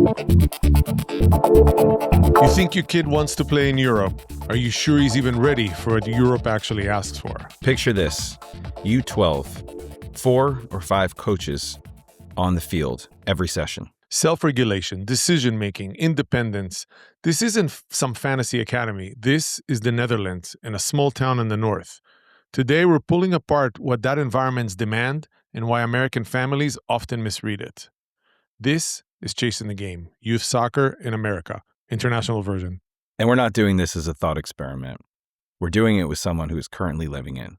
You think your kid wants to play in Europe? Are you sure he's even ready for what Europe actually asks for? Picture this, U12, 4 or 5 coaches on the field every session. Self-regulation, decision-making, independence. This isn't some fantasy academy. This is the Netherlands in a small town in the north. Today, we're pulling apart what that environment's demand and why American families often misread it. This is Chasing the Game, Youth Soccer in America, international version. And we're not doing this as a thought experiment. We're doing it with someone who is currently living in.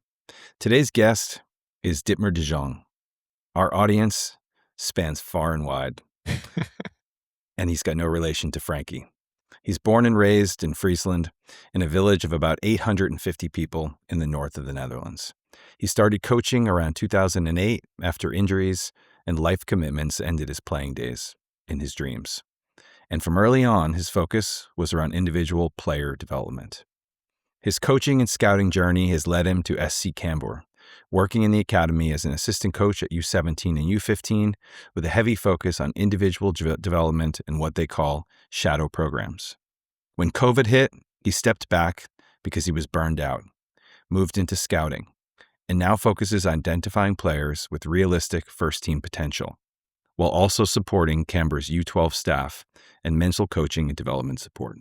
Today's guest is Ditmer de Jong. Our audience spans far and wide. And he's got no relation to Frankie. He's born and raised in Friesland, in a village of about 850 people in the north of the Netherlands. He started coaching around 2008 after injuries and life commitments ended his playing days in his dreams. And from early on, his focus was around individual player development. His coaching and scouting journey has led him to SC Cambuur, working in the academy as an assistant coach at U17 and U15 with a heavy focus on individual development and what they call shadow programs. When COVID hit, he stepped back because he was burned out, moved into scouting, and now focuses on identifying players with realistic first-team potential, while also supporting Cambuur's U12 staff and mental coaching and development support.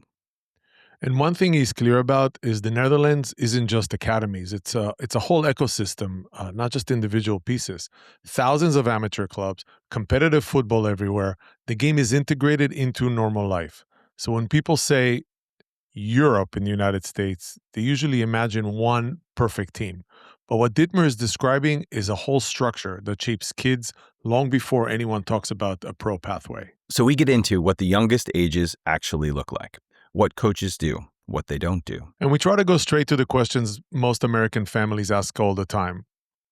And one thing he's clear about is the Netherlands isn't just academies. It's a whole ecosystem, not just individual pieces. Thousands of amateur clubs, competitive football everywhere. The game is integrated into normal life. So when people say Europe in the United States, they usually imagine one perfect team. But what Ditmer is describing is a whole structure that shapes kids long before anyone talks about a pro pathway. So we get into what the youngest ages actually look like, what coaches do, what they don't do. And we try to go straight to the questions most American families ask all the time.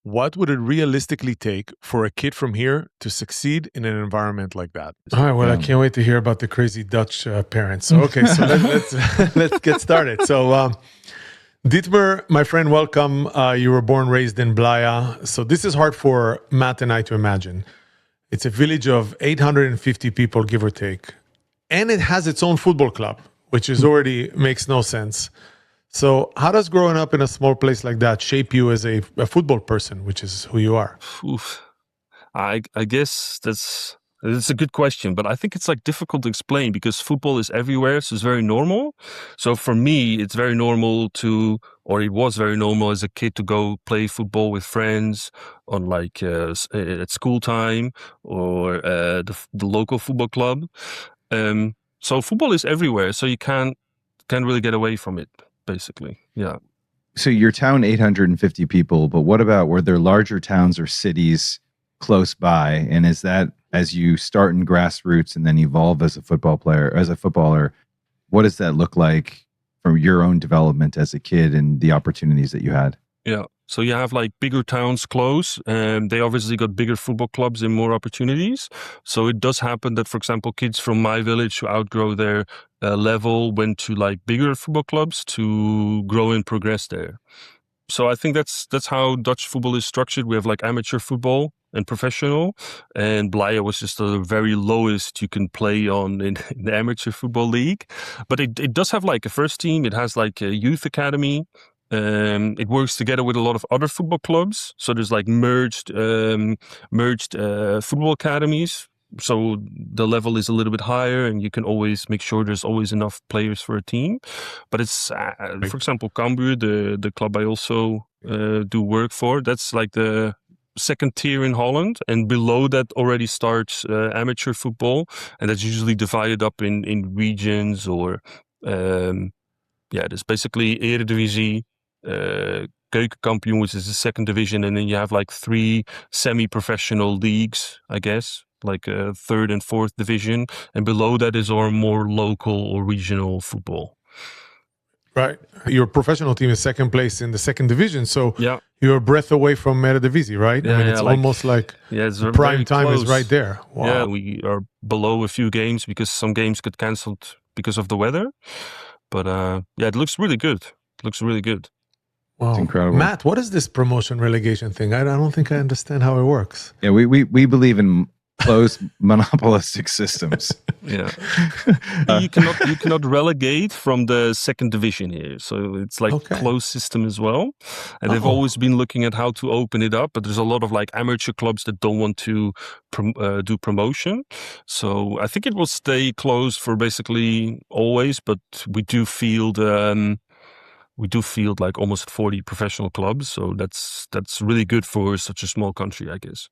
What would it realistically take for a kid from here to succeed in an environment like that? All right, well, I can't wait to hear about the crazy Dutch parents. Okay, so let's get started. So, Ditmer, my friend, welcome. You were born, raised in Blaya. So this is hard for Matt and I to imagine. It's a village of 850 people, give or take. And it has its own football club, which is already makes no sense. So how does growing up in a small place like that shape you as a football person, which is who you are? Oof. I guess that's a good question, but I think it's like difficult to explain because football is everywhere, so it's very normal. So for me, it's very normal it was very normal as a kid to go play football with friends on like at school time or the local football club. So football is everywhere, so you can't really get away from it, basically. Yeah. So your town, 850 people, but what about, were there larger towns or cities close by? And is that, as you start in grassroots and then evolve as a footballer, what does that look like from your own development as a kid and the opportunities that you had? Yeah. So you have like bigger towns close, and they obviously got bigger football clubs and more opportunities. So it does happen that, for example, kids from my village who outgrow their level went to like bigger football clubs to grow and progress there. So I think that's how Dutch football is structured. We have like amateur football and professional, and Blaya was just the very lowest you can play on in the amateur football league. But it does have like a first team. It has like a youth academy. It works together with a lot of other football clubs. So there's like merged football academies. So the level is a little bit higher and you can always make sure there's always enough players for a team. But it's, for example, Cambuur, the club I also do work for, that's like the second tier in Holland. And below that already starts amateur football. And that's usually divided up in regions or, there's basically Eredivisie, Keukenkampioen, which is the second division, and then you have like 3 semi-professional leagues, I guess, like third and fourth division, and below that is our more local or regional football. Right. Your professional team is second place in the second division, so you're a breath away from Eredivisie, right? Yeah, I mean, it's almost like it's prime time is right there. Wow. Yeah, we are below a few games because some games get cancelled because of the weather. But it looks really good. Wow. It's incredible. Matt, what is this promotion relegation thing? I don't think I understand how it works. Yeah, we believe in closed monopolistic systems. Yeah. You cannot relegate from the second division here. So it's like closed system as well. And they've always been looking at how to open it up, but there's a lot of like amateur clubs that don't want to do promotion. So I think it will stay closed for basically always, but we do field like almost 40 professional clubs. So that's really good for such a small country, I guess.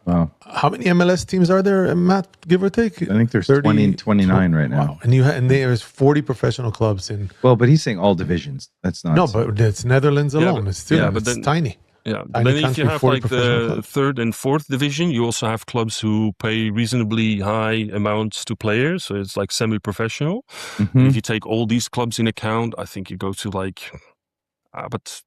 Wow. How many MLS teams are there, Matt, give or take? I think there's 30, 29 right now. Wow. And there's 40 professional clubs in... Well, but he's saying all divisions. That's not... No, but it's Netherlands alone. But, it's still but it's tiny. Yeah, but then if you have like the third and fourth division, you also have clubs who pay reasonably high amounts to players. So it's like semi-professional. Mm-hmm. If you take all these clubs in account, I think you go to like... but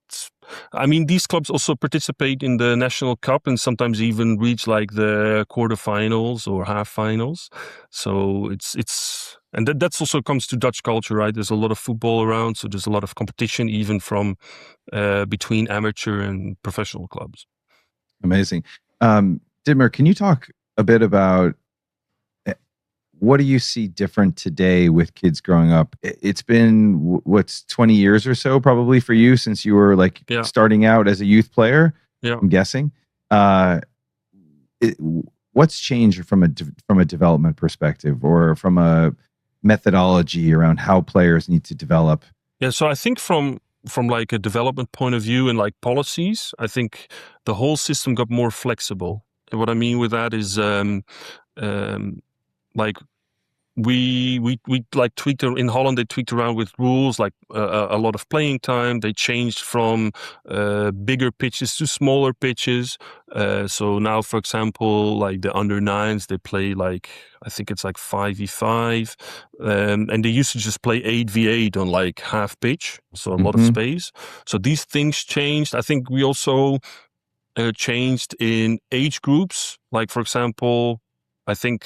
I mean, these clubs also participate in the National Cup and sometimes even reach like the quarterfinals or half finals. So it's and that's also comes to Dutch culture, right? There's a lot of football around, so there's a lot of competition even from between amateur and professional clubs. Amazing. Ditmer, can you talk a bit about what do you see different today with kids growing up? It's been, what's 20 years or so probably for you since you were like starting out as a youth player, I'm guessing. What's changed from a development perspective or from a methodology around how players need to develop? Yeah, so I think from like a development point of view and like policies, I think the whole system got more flexible. And what I mean with that is like we like tweaked in Holland. They tweaked around with rules like a lot of playing time. They changed from bigger pitches to smaller pitches. So now, for example, like the under-9s, they play like I think it's like 5v5, and they used to just play 8v8 on like half pitch, so a lot of space. So these things changed. I think we also changed in age groups. Like for example, I think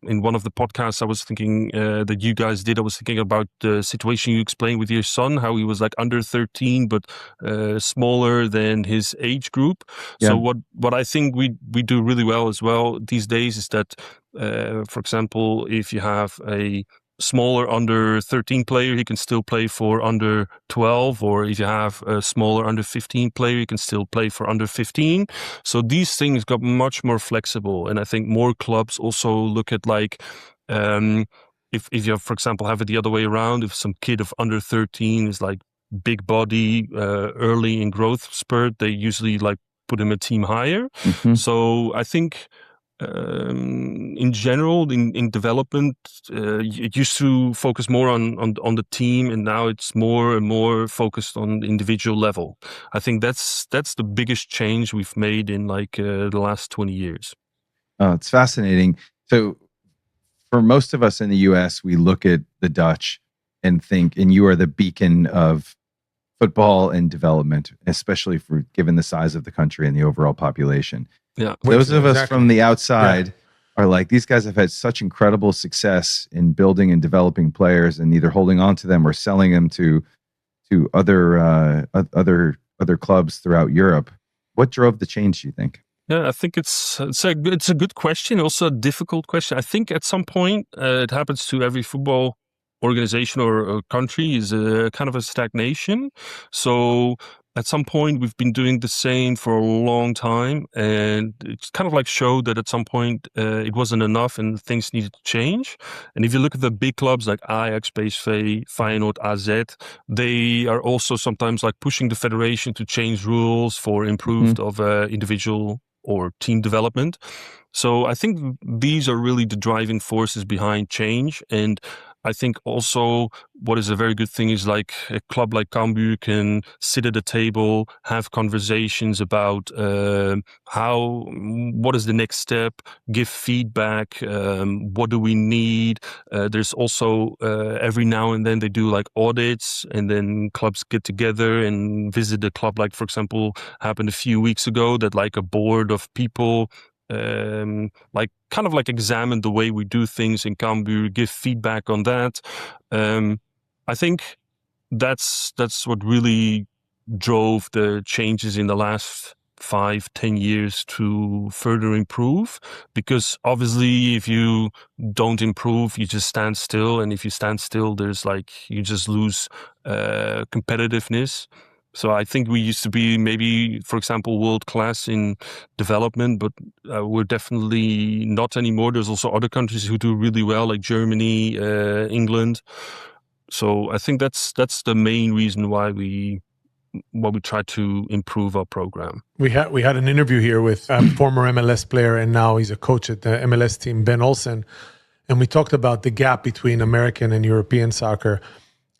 in one of the podcasts I was thinking that you guys did, I was thinking about the situation you explained with your son, how he was like under 13, but smaller than his age group. Yeah. So what I think we do really well as well these days is that, for example, if you have a smaller under 13 player, he can still play for under 12, or if you have a smaller under 15 player, you can still play for under 15. So these things got much more flexible, and I think more clubs also look at like if you, for example, have it the other way around, if some kid of under 13 is like big body, early in growth spurt, they usually like put him a team higher. So I think in general, in development, it used to focus more on the team, and now it's more and more focused on the individual level. I think that's the biggest change we've made in like the last 20 years. Oh, it's fascinating. So for most of us in the US, we look at the Dutch and think, and you are the beacon of football and development, especially for given the size of the country and the overall population. Yeah, those of us from the outside are like, these guys have had such incredible success in building and developing players and either holding on to them or selling them to other clubs throughout Europe. What drove the change, do you think? Yeah, I think it's a good question, also a difficult question. I think at some point it happens to every football organization or country is a kind of a stagnation. So at some point we've been doing the same for a long time, and it's kind of like showed that at some point it wasn't enough and things needed to change. And if you look at the big clubs like Ajax, PSV, Feyenoord, AZ, they are also sometimes like pushing the federation to change rules for improved of individual or team development. So I think these are really the driving forces behind change. And I think also what is a very good thing is like a club like Cambuur can sit at a table, have conversations about what is the next step, give feedback, what do we need. There's also every now and then they do like audits, and then clubs get together and visit the club. Like for example, happened a few weeks ago that like a board of people like kind of like examine the way we do things in Cambuur, give feedback on that. I think that's what really drove the changes in the last 5-10 years to further improve, because obviously if you don't improve, you just stand still, and if you stand still, there's like you just lose competitiveness. So I think we used to be maybe, for example, world class in development, but we're definitely not anymore. There's also other countries who do really well, like Germany, England. So I think that's the main reason why we try to improve our program. We had an interview here with a former MLS player, and now he's a coach at the MLS team, Ben Olsen, and we talked about the gap between American and European soccer,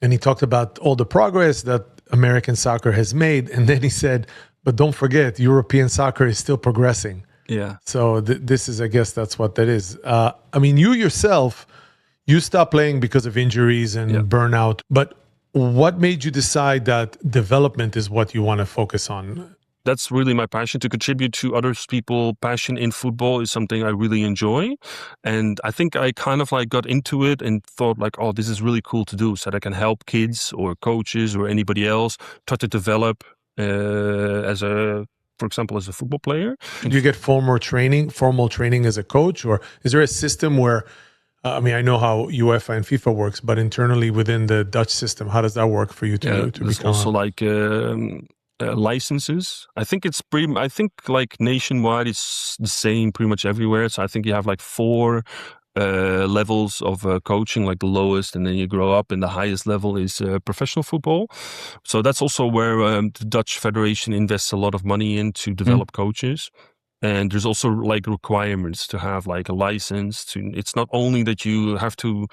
and he talked about all the progress that American soccer has made, and then he said, but don't forget, European soccer is still progressing. Yeah. So this is, I guess that's what that is. I mean, you yourself, you stopped playing because of injuries and burnout, but what made you decide that development is what you want to focus on? That's really my passion. To contribute to other people's passion in football is something I really enjoy. And I think I kind of like got into it and thought like, oh, this is really cool to do, so that I can help kids or coaches or anybody else try to develop for example, as a football player. Do you get formal training as a coach, or is there a system where, I mean, I know how UEFA and FIFA works, but internally within the Dutch system, how does that work for you to there's become? Also like licenses. I think like nationwide it's the same pretty much everywhere. So I think you have like 4 levels of coaching, like the lowest, and then you grow up, and the highest level is professional football. So that's also where the Dutch Federation invests a lot of money in to develop coaches. And there's also like requirements to have like a license. It's not only that you have to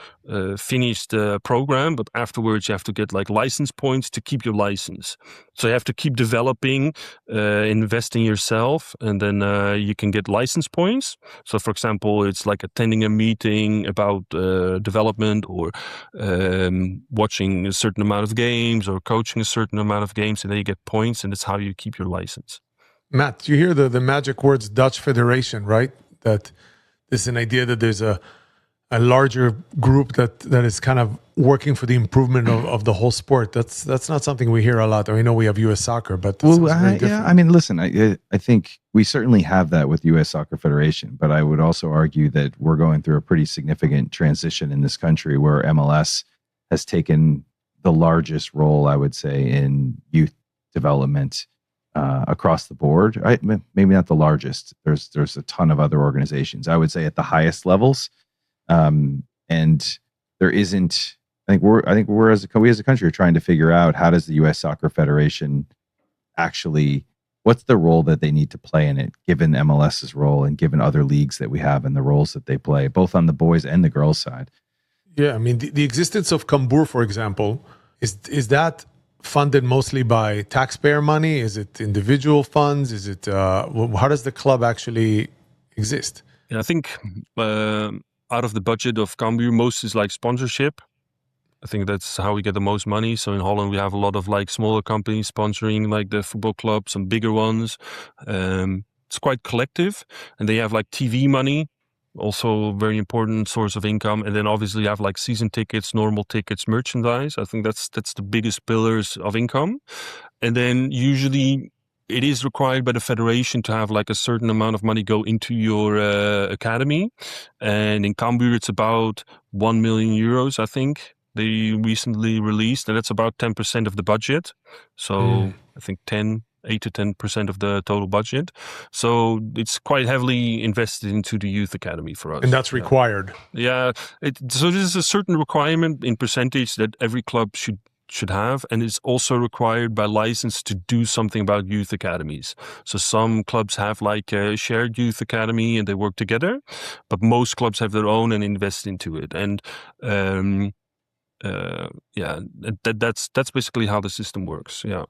finish the program, but afterwards you have to get like license points to keep your license. So you have to keep developing, investing yourself, and then you can get license points. So for example, it's like attending a meeting about development, or watching a certain amount of games, or coaching a certain amount of games, and then you get points, and that's how you keep your license. Matt, you hear the magic words Dutch Federation, right? That there's an idea that there's a larger group that is kind of working for the improvement of the whole sport. That's not something we hear a lot. I know we have U.S. Soccer, but very different. I mean, listen, I think we certainly have that with U.S. Soccer Federation, but I would also argue that we're going through a pretty significant transition in this country where MLS has taken the largest role, I would say, in youth development across the board. Maybe not the largest. There's a ton of other organizations. I would say at the highest levels, and there isn't. I think we as a country are trying to figure out, how does the U.S. Soccer Federation actually, what's the role that they need to play in it, given MLS's role and given other leagues that we have and the roles that they play, both on the boys and the girls side. Yeah, I mean the existence of Cambuur, for example, is that funded mostly by taxpayer money? Is it individual funds? Is it how does the club actually exist? Yeah, I think out of the budget of Cambuur, most is like sponsorship. I think that's how we get the most money. So in Holland, we have a lot of like smaller companies sponsoring like the football club, some bigger ones. It's quite collective, and they have like TV money, also a very important source of income. And then obviously you have like season tickets, normal tickets, merchandise. I think that's the biggest pillars of income. And then usually it is required by the federation to have like a certain amount of money go into your academy. And in Cambuur, it's about 1 million euros, I think. They recently released, and that's about 10% of the budget. So I think 8 to 10% of the total budget. So it's quite heavily invested into the youth academy for us. And that's required. Yeah. So there's a certain requirement in percentage that every club should have, and it's also required by license to do something about youth academies. So some clubs have like a shared youth academy and they work together, but most clubs have their own and invest into it. And that's basically how the system works. Yeah.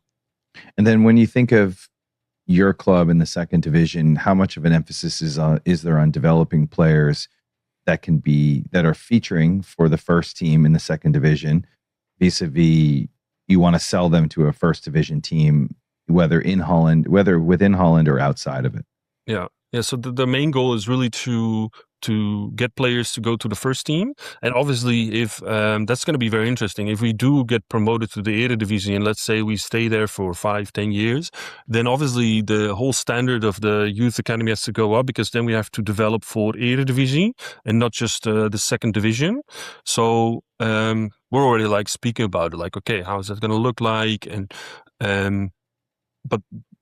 And then when you think of your club in the second division, how much of an emphasis is there on developing players that are featuring for the first team in the second division, vis-a-vis you want to sell them to a first division team, whether within Holland or outside of it? Yeah. So the main goal is really to to get players to go to the first team. And obviously, if that's going to be very interesting. If we do get promoted to the Eredivisie, and let's say we stay there for 5-10 years, then obviously the whole standard of the youth academy has to go up, because then we have to develop for Eredivisie and not just the second division. So we're already like speaking about it, like, okay, how is that going to look like? And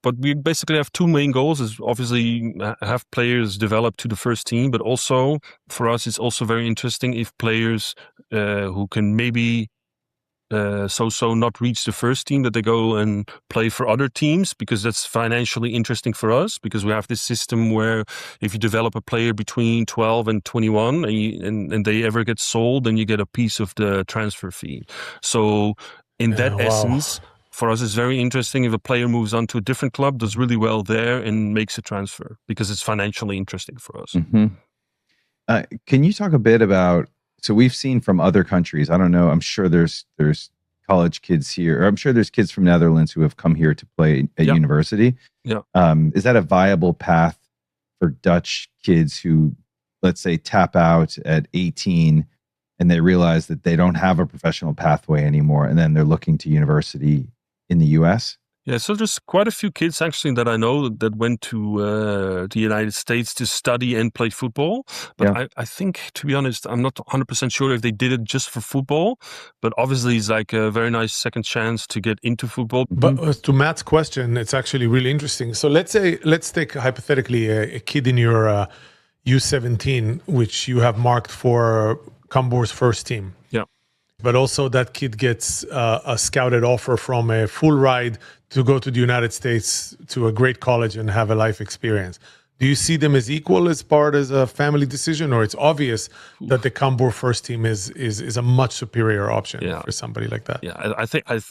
but we basically have two main goals: is obviously have players develop to the first team, but also for us it's also very interesting if players who can maybe so not reach the first team, that they go and play for other teams, because that's financially interesting for us, because we have this system where if you develop a player between 12 and 21 and they ever get sold, then you get a piece of the transfer fee. So in that essence, for us, it's very interesting if a player moves on to a different club, does really well there, and makes a transfer, because it's financially interesting for us. Mm-hmm. Can you talk a bit about, so we've seen from other countries, I don't know, I'm sure there's college kids here, or I'm sure there's kids from Netherlands who have come here to play at university. Yeah. Is that a viable path for Dutch kids who, let's say, tap out at 18 and they realize that they don't have a professional pathway anymore, and then they're looking to university in the US? Yeah, so there's quite a few kids actually that I know that went to the United States to study and play football. But I think, to be honest, I'm not 100% sure if they did it just for football. But obviously, it's like a very nice second chance to get into football. But to Matt's question, it's actually really interesting. So let's take hypothetically a kid in your U17, which you have marked for Cambuur's first team. Yeah. But also that kid gets a scouted offer from a full ride to go to the United States to a great college and have a life experience. Do you see them as equal as part as a family decision, or it's obvious that the Cambuur first team is a much superior option for somebody like that? Yeah,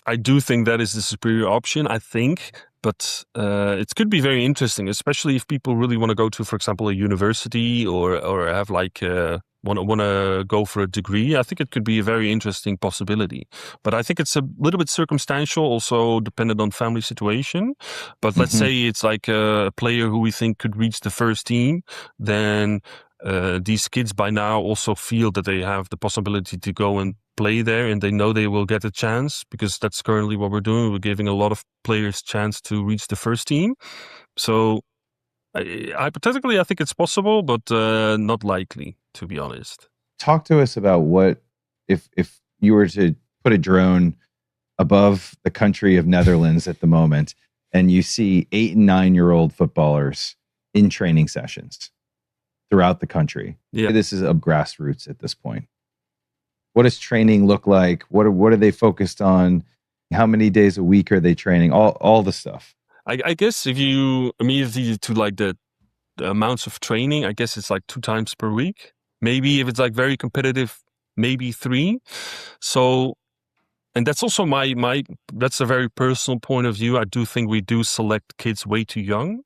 I do think that is the superior option, I think. But it could be very interesting, especially if people really want to go to, for example, a university or have like want to go for a degree. I think it could be a very interesting possibility. But I think it's a little bit circumstantial, also dependent on family situation. But let's say it's like a player who we think could reach the first team, then these kids by now also feel that they have the possibility to go and play there, and they know they will get a chance, because that's currently what we're doing. We're giving a lot of players chance to reach the first team. So hypothetically, I think it's possible, but not likely, to be honest. Talk to us about what, if you were to put a drone above the country of Netherlands at the moment, and you see 8 and 9-year-old footballers in training sessions throughout the country. Yeah. This is a grassroots at this point. What does training look like? What are they focused on? How many days a week are they training? All the stuff. I guess if you immediately to like the amounts of training, I guess it's like 2 times per week. Maybe if it's like very competitive, maybe 3. So, and that's also that's a very personal point of view. I do think we do select kids way too young.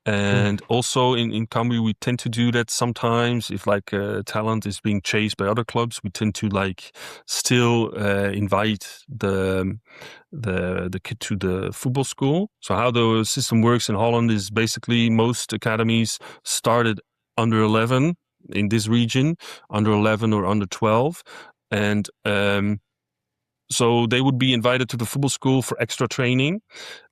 And also in Cambuur, we tend to do that sometimes. If like talent is being chased by other clubs, we tend to like still invite the kid to the football school. So how the system works in Holland is basically most academies started under 11 in this region, under 11 or under 12. And so they would be invited to the football school for extra training.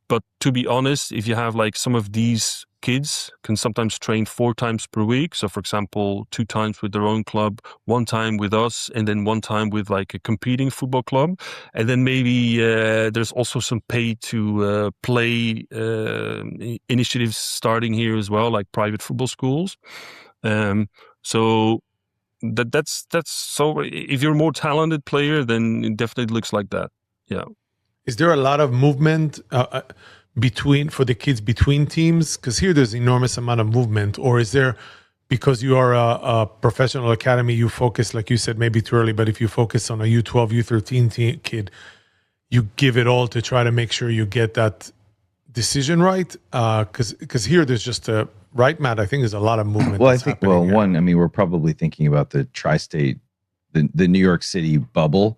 But to be honest, if you have like some of these kids can sometimes train 4 times per week. So for example, 2 times with their own club, 1 time with us, and then 1 time with like a competing football club. And then maybe there's also some pay to play initiatives starting here as well, like private football schools. So that's so if you're a more talented player, then it definitely looks like that. Yeah. Is there a lot of movement for the kids between teams? Because here there's enormous amount of movement. Or is there, because you are a professional academy, you focus, like you said, maybe too early, but if you focus on a U12, U13 kid, you give it all to try to make sure you get that decision right? Because here there's just right, Matt? I think there's a lot of movement. Well, I think, we're probably thinking about the tri-state, the New York City bubble,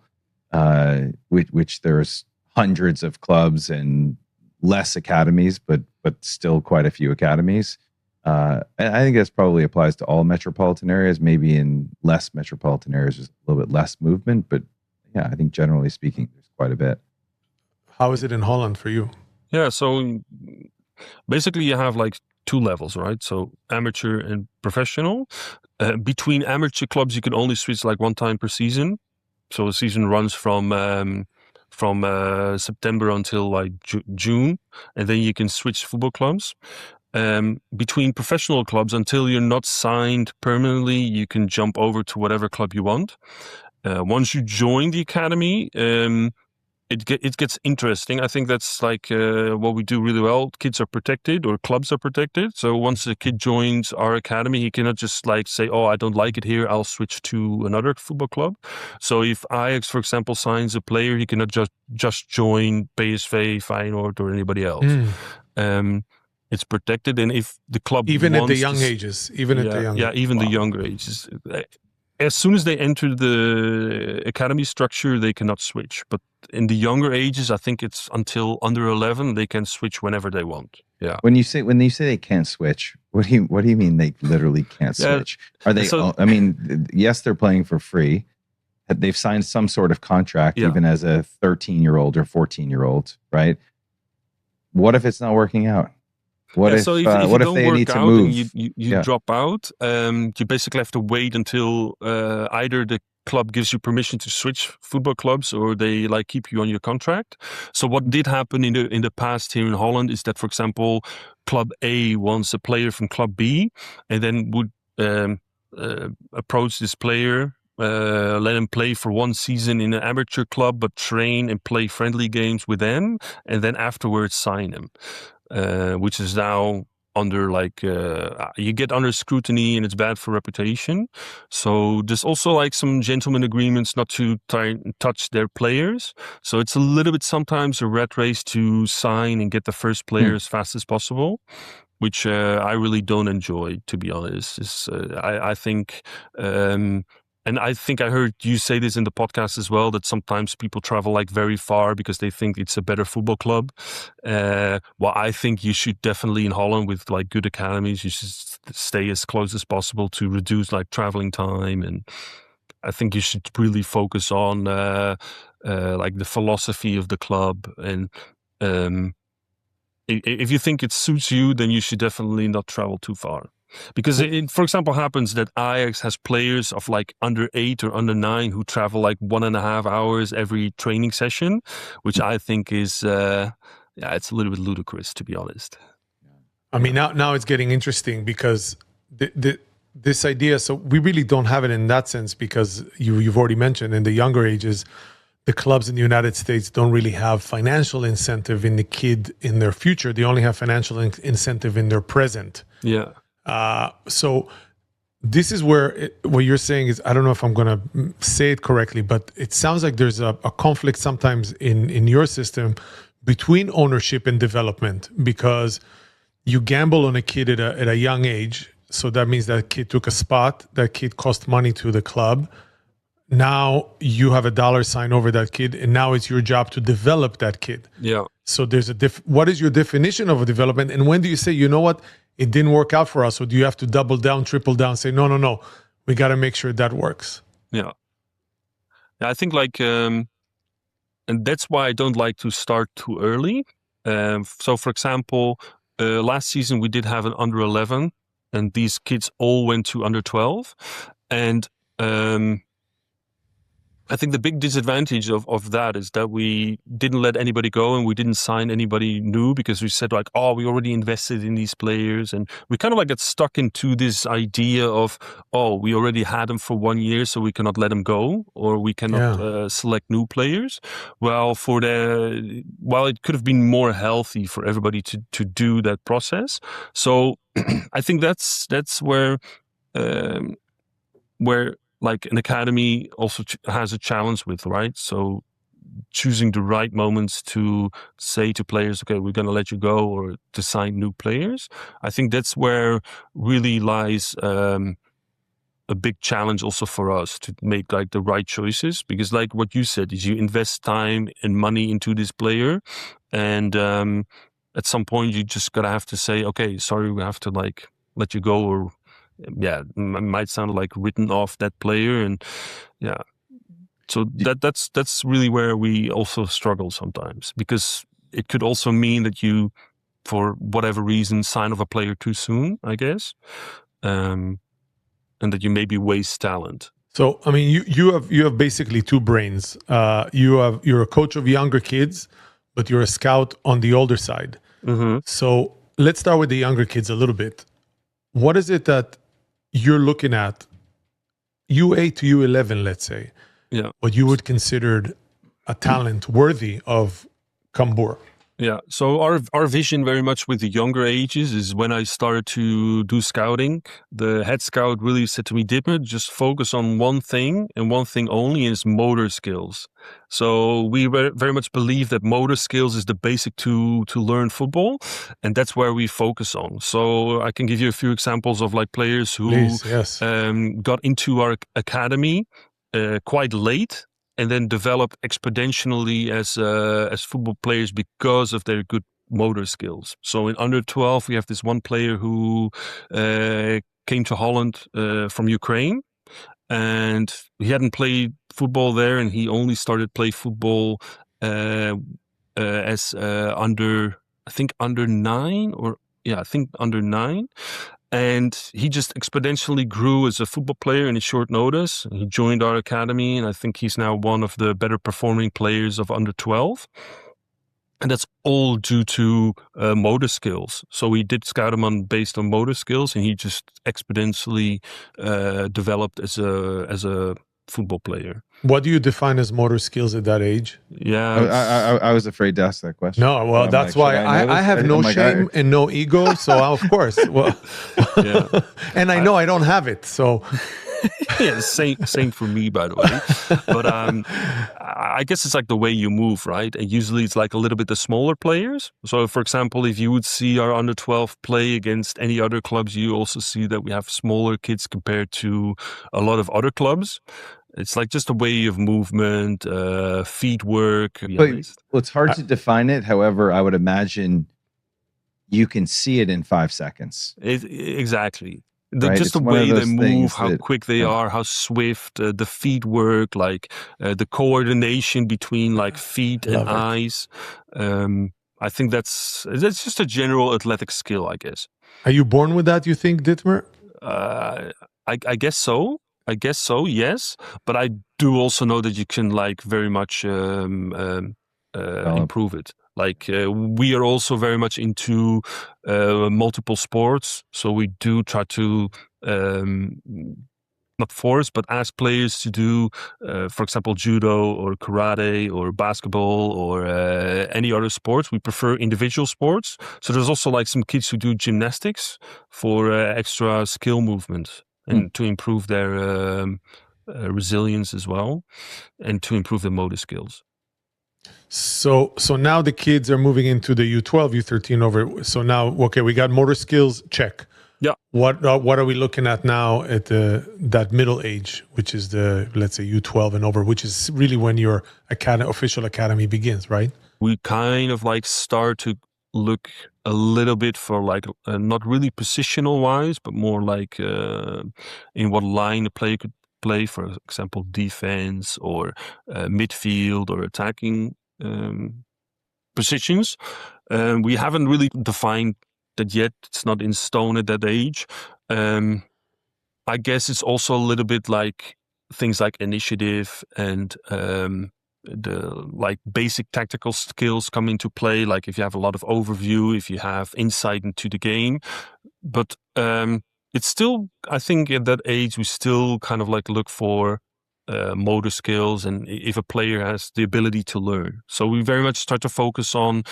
which there's hundreds of clubs and less academies, but still quite a few academies. And I think this probably applies to all metropolitan areas. Maybe in less metropolitan areas, there's a little bit less movement. But yeah, I think generally speaking, there's quite a bit. How is it in Holland for you? Yeah, so basically you have like 2 levels, right? So amateur and professional. Between amateur clubs, you can only switch like 1 time per season. So a season runs from September until like June, and then you can switch football clubs. Between professional clubs, until you're not signed permanently, you can jump over to whatever club you want. Once you join the academy, it gets interesting. I think that's like what we do really well. Kids are protected, or clubs are protected. So once a kid joins our academy, he cannot just like say, "Oh, I don't like it here, I'll switch to another football club." So if Ajax, for example, signs a player, he cannot just join PSV, Feyenoord, or anybody else. It's protected, and if the club even wants at the young ages, even at the younger ages. As soon as they enter the academy structure, they cannot switch. But in the younger ages, I think it's until under 11, they can switch whenever they want. Yeah. When you say they can't switch, what do you mean they literally can't switch? Are they? I mean, yes, they're playing for free. They've signed some sort of contract, even as a 13-year-old or 14-year-old, right? What if it's not working out? What if you what if don't they work need to out move? and you drop out, you basically have to wait until either the club gives you permission to switch football clubs, or they like keep you on your contract. So what did happen in the past here in Holland is that, for example, Club A wants a player from Club B, and then would approach this player, let him play for 1 season in an amateur club, but train and play friendly games with them, and then afterwards sign him. Which is now under like you get under scrutiny, and it's bad for reputation. So there's also like some gentleman agreements not to try and touch their players. So it's a little bit sometimes a rat race to sign and get the first player as fast as possible, which I really don't enjoy, to be honest. I think. And I think I heard you say this in the podcast as well, that sometimes people travel like very far because they think it's a better football club. Well, I think you should definitely, in Holland with like good academies, you should stay as close as possible to reduce like traveling time. And I think you should really focus on like the philosophy of the club. And if you think it suits you, then you should definitely not travel too far. Because it, for example, happens that Ajax has players of like under 8 or under 9 who travel like 1.5 hours every training session, which I think is, it's a little bit ludicrous, to be honest. I mean, now it's getting interesting because this idea, so we really don't have it in that sense, because you've already mentioned in the younger ages, the clubs in the United States don't really have financial incentive in the kid in their future. They only have financial incentive in their present. Yeah. So this is where what you're saying is, I don't know if I'm going to say it correctly, but it sounds like there's a conflict sometimes in your system between ownership and development, because you gamble on a kid at a young age. So that means that kid took a spot, that kid cost money to the club. Now you have a dollar sign over that kid, and now it's your job to develop that kid. Yeah. So there's what is your definition of a development? And when do you say, you know what, it didn't work out for us? Or do you have to double down, triple down, say, no, we got to make sure that works? Yeah. I think like, and that's why I don't like to start too early. So for example, last season we did have an under 11, and these kids all went to under 12. And I think the big disadvantage of that is that we didn't let anybody go, and we didn't sign anybody new, because we said like, oh, we already invested in these players. And we kind of like get stuck into this idea of, oh, we already had them for 1 year, so we cannot let them go, or we cannot select new players. Well, it could have been more healthy for everybody to do that process. So I think that's where like an academy also has a challenge with, right? So choosing the right moments to say to players, okay, we're going to let you go, or to sign new players. I think that's where really lies a big challenge also for us to make like the right choices, because like what you said is you invest time and money into this player, and at some point you just gotta have to say, okay, sorry, we have to like let you go, or might sound like written off that player, and so that's really where we also struggle sometimes, because it could also mean that you, for whatever reason, sign off a player too soon, I guess, and that you maybe waste talent. So, I mean, you have basically two brains. You're a coach of younger kids, but you're a scout on the older side. Mm-hmm. So let's start with the younger kids a little bit. What is it that you're looking at, U8 to U11, let's say, what you would consider a talent worthy of Cambuur? Yeah, so our vision very much with the younger ages is, when I started to do scouting, the head scout really said to me, Ditmer, just focus on one thing and one thing only, and it's motor skills. So we very much believe that motor skills is the basic to learn football, and that's where we focus on. So I can give you a few examples of like players who got into our academy quite late, and then develop exponentially as football players because of their good motor skills. So in under 12, we have this one player who came to Holland from Ukraine, and he hadn't played football there, and he only started play football as under 9, or I think under 9. And he just exponentially grew as a football player in a short notice. He joined our academy, and I think he's now one of the better performing players of under 12. And that's all due to motor skills. So we did scout him based on motor skills, and he just exponentially developed as a football player. What do you define as motor skills at that age? Yeah, I was afraid to ask that question. No, well, that's why I have no shame and no ego. So of course, and I know I don't have it. So same for me, by the way. But I guess it's like the way you move, right? And usually it's like a little bit the smaller players. So for example, if you would see our under 12 play against any other clubs, you also see that we have smaller kids compared to a lot of other clubs. It's like just a way of movement, feet work. It's hard to define it. However, I would imagine you can see it in 5 seconds. Exactly. Right? Just the way they move, how quick they are, how swift, the feet work, like the coordination between like feet and eyes. I think that's just a general athletic skill, I guess. Are you born with that, you think, Ditmer? I guess so. I guess so, yes. But I do also know that you can like very much improve it. Like we are also very much into multiple sports. So we do try to not force, but ask players to do, for example, judo or karate or basketball or any other sports. We prefer individual sports. So there's also like some kids who do gymnastics for extra skill movement and to improve their resilience as well, and to improve their motor skills. So now the kids are moving into the U12, U13 over. So now, okay, we got motor skills, check. Yeah. What are we looking at now at that middle age, which is let's say U12 and over, which is really when your official academy begins, right? We kind of like start to look a little bit for like not really positional wise, but more like in what line the player could play, for example, defense or midfield or attacking positions. We haven't really defined that yet. It's not in stone at that age. I guess it's also a little bit like things like initiative and the like basic tactical skills come into play, like if you have a lot of overview, if you have insight into the game. But it's still, I think at that age we still kind of like look for motor skills and if a player has the ability to learn. So we very much start to focus on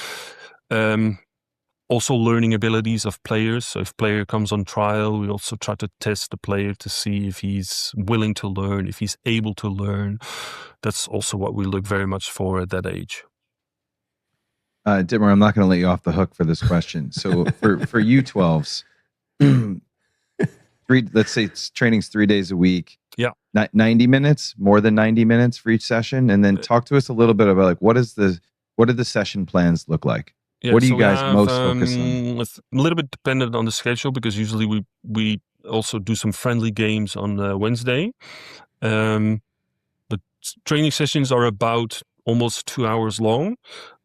also learning abilities of players. So if player comes on trial, we also try to test the player to see if he's willing to learn, if he's able to learn. That's also what we look very much for at that age. Ditmer, I'm not going to let you off the hook for this question. So for U12s, let's say training's 3 days a week. Yeah. 90 minutes, more than 90 minutes for each session. And then talk to us a little bit about like, what do the session plans look like? Yeah, What do so you we guys have, most focus on? it's a little bit dependent on the schedule because usually we also do some friendly games on Wednesday. The training sessions are about almost 2 hours long,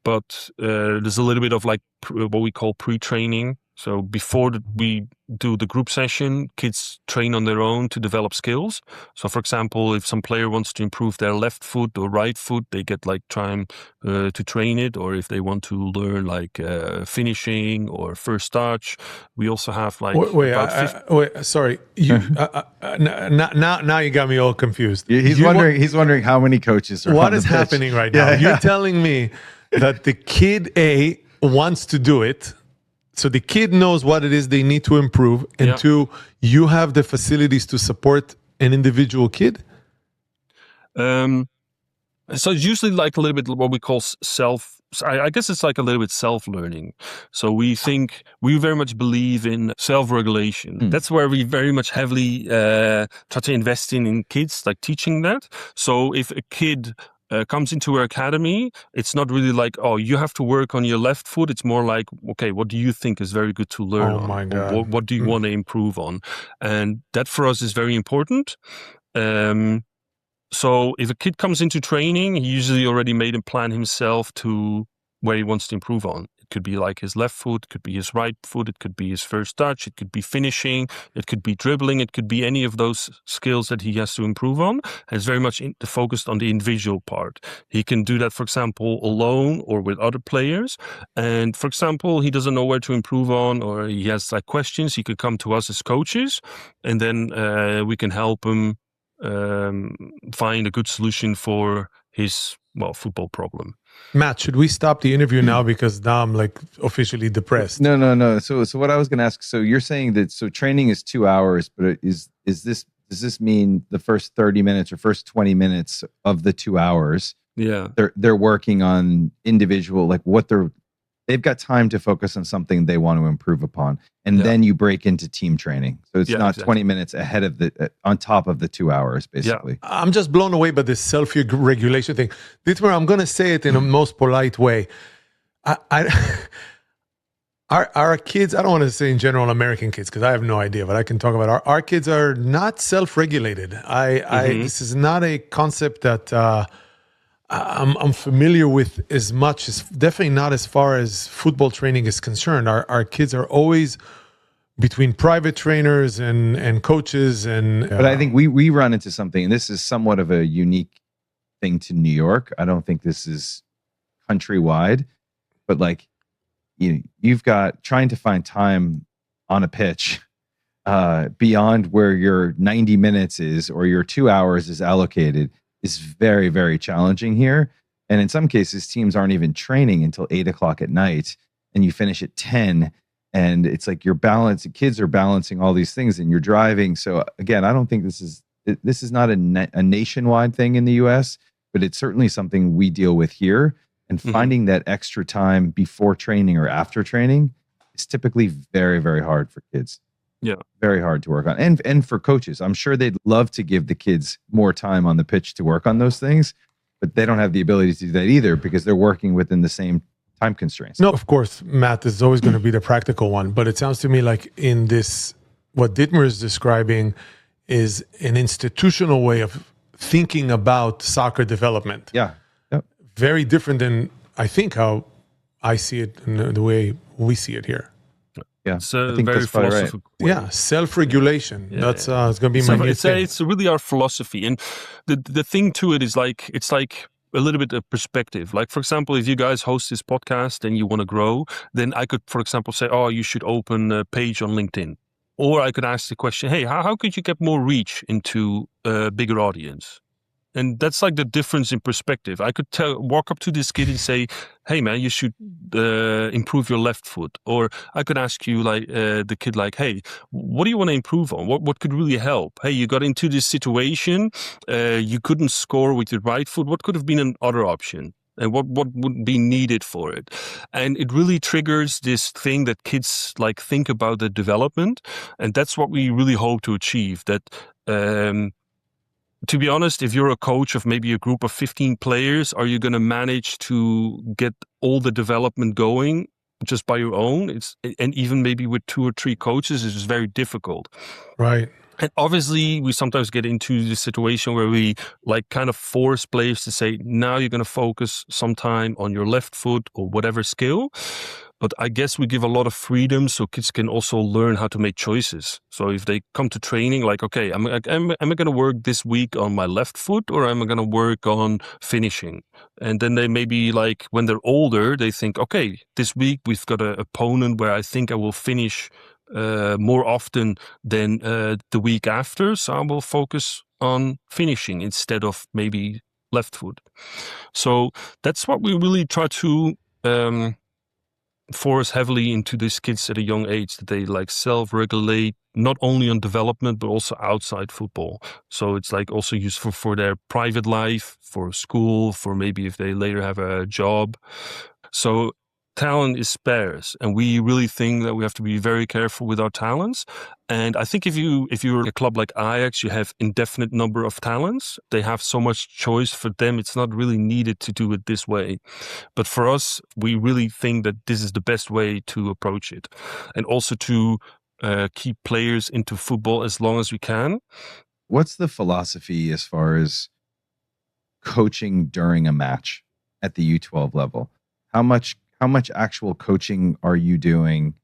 but there's a little bit of like what we call pre-training. So before we do the group session, kids train on their own to develop skills. So for example, if some player wants to improve their left foot or right foot, they get like time to train it. Or if they want to learn like finishing or first touch, we also have like wait, sorry. Now you got me all confused. He's wondering how many coaches are on What the is pitch. happening right now? You're telling me that the kid A wants to do it. So the kid knows what it is they need to improve. And two, you have the facilities to support an individual kid? So it's usually like a little bit what we call I guess it's like a little bit self-learning. So we very much believe in self-regulation. That's where we very much heavily try to invest in kids, like teaching that. So if a kid comes into our academy, it's not really like, oh, you have to work on your left foot. It's more like, okay, what do you think is very good to learn on? My God. What do you want to improve on? And that for us is very important. So if a kid comes into training, he usually already made a plan himself to where he wants to improve on. It could be like his left foot, it could be his right foot, it could be his first touch, it could be finishing, it could be dribbling, it could be any of those skills that he has to improve on. And it's very much focused on the individual part. He can do that, for example, alone or with other players. And for example, he doesn't know where to improve on, or he has like questions, he could come to us as coaches, and then we can help him find a good solution for his football problem. Matt, should we stop the interview now because now I'm like officially depressed? No. So what I was going to ask, so you're saying that training is 2 hours, but does this mean the first 30 minutes or first 20 minutes of the 2 hours? Yeah, they're working on individual, like they've got time to focus on something they want to improve upon. And then you break into team training. So it's not exactly 20 minutes ahead of on top of the 2 hours, basically. Yeah. I'm just blown away by this self-regulation thing. Ditmer, I'm going to say it in a most polite way. Our kids, I don't want to say in general American kids, because I have no idea, but I can talk about our kids are not self-regulated. This is not a concept that I'm familiar with as much, as definitely not as far as football training is concerned. Our kids are always between private trainers and coaches. But I think we run into something, and this is somewhat of a unique thing to New York. I don't think this is countrywide, but like you've got trying to find time on a pitch beyond where your 90 minutes is or your 2 hours is allocated is very, very challenging here. And in some cases, teams aren't even training until 8:00 at night, and you finish at 10. And it's like kids are balancing all these things, and you're driving. So again, I don't think this is not a nationwide thing in the US, but it's certainly something we deal with here. And finding that extra time before training or after training is typically very, very hard for kids. Yeah, very hard to work on. And for coaches, I'm sure they'd love to give the kids more time on the pitch to work on those things, but they don't have the ability to do that either because they're working within the same time constraints. No, of course, Matt is always going to be the practical one, but it sounds to me like in this, what Ditmer is describing is an institutional way of thinking about soccer development. Yeah. Yep. Very different than, I think, how I see it and the way we see it here. Yeah, it's a very philosophical way. Yeah, self-regulation. That's it's going to be my new thing. It's really our philosophy, and the thing to it is like it's like a little bit of perspective. Like for example, if you guys host this podcast and you want to grow, then I could, for example, say, oh, you should open a page on LinkedIn, or I could ask the question, hey, how could you get more reach into a bigger audience? And that's like the difference in perspective. I could walk up to this kid and say, hey man, you should improve your left foot. Or I could ask you like the kid like, hey, what do you want to improve on? What could really help? Hey, you got into this situation, you couldn't score with your right foot. What could have been another option? And what would be needed for it? And it really triggers this thing that kids like think about the development. And that's what we really hope to achieve. That to be honest, if you're a coach of maybe a group of 15 players, are you going to manage to get all the development going just by your own, and even maybe with 2 or 3 coaches, it's very difficult. Right. And obviously, we sometimes get into the situation where we like kind of force players to say, now you're going to focus some time on your left foot or whatever skill. But I guess we give a lot of freedom so kids can also learn how to make choices. So if they come to training, like, okay, am I going to work this week on my left foot, or am I going to work on finishing? And then they maybe, like, when they're older, they think, okay, this week we've got an opponent where I think I will finish more often than the week after. So I will focus on finishing instead of maybe left foot. So that's what we really try to force heavily into these kids at a young age, that they like self-regulate, not only on development, but also outside football. So it's like also useful for their private life, for school, for maybe if they later have a job. So talent is sparse, and we really think that we have to be very careful with our talents. And I think if you're a club like Ajax, you have indefinite number of talents. They have so much choice. For them, it's not really needed to do it this way. But for us, we really think that this is the best way to approach it, and also to keep players into football as long as we can. What's the philosophy as far as coaching during a match at the U12 level? How much actual coaching are you doing,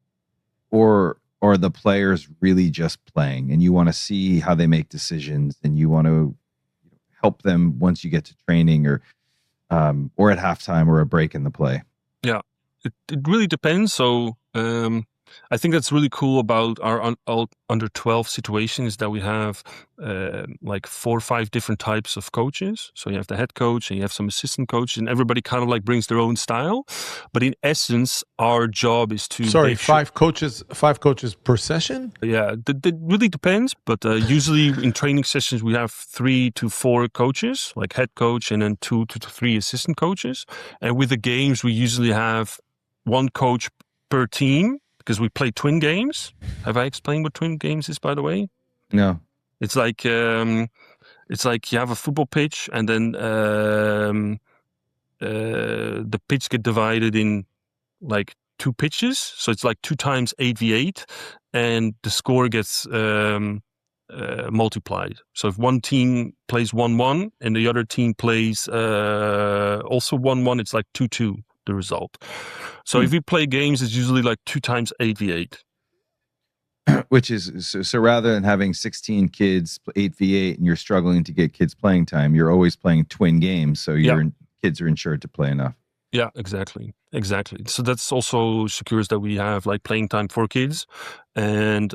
or are the players really just playing and you want to see how they make decisions and you want to help them once you get to training or at halftime or a break in the play? Yeah, it really depends. So I think that's really cool about our under 12 situation is that we have like 4 or 5 different types of coaches. So you have the head coach and you have some assistant coaches, and everybody kind of like brings their own style. But in essence, our job is to... Sorry, 5 coaches per session? Yeah, that really depends. But usually in training sessions, we have 3 to 4 coaches, like head coach, and then 2 to 3 assistant coaches. And with the games, we usually have 1 coach per team, because we play twin games. Have I explained what twin games is, by the way? No. It's like you have a football pitch, and then the pitch get divided in like 2 pitches. So it's like 2 times 8v8, and the score gets multiplied. So if one team plays 1-1 and the other team plays also 1-1, it's like 2-2. The result. So if we play games, it's usually like 2 times 8v8. Which is so rather than having 16 kids 8v8 and you're struggling to get kids playing time, you're always playing twin games, so your kids are ensured to play enough. Yeah, exactly. So that's also secures that we have like playing time for kids, and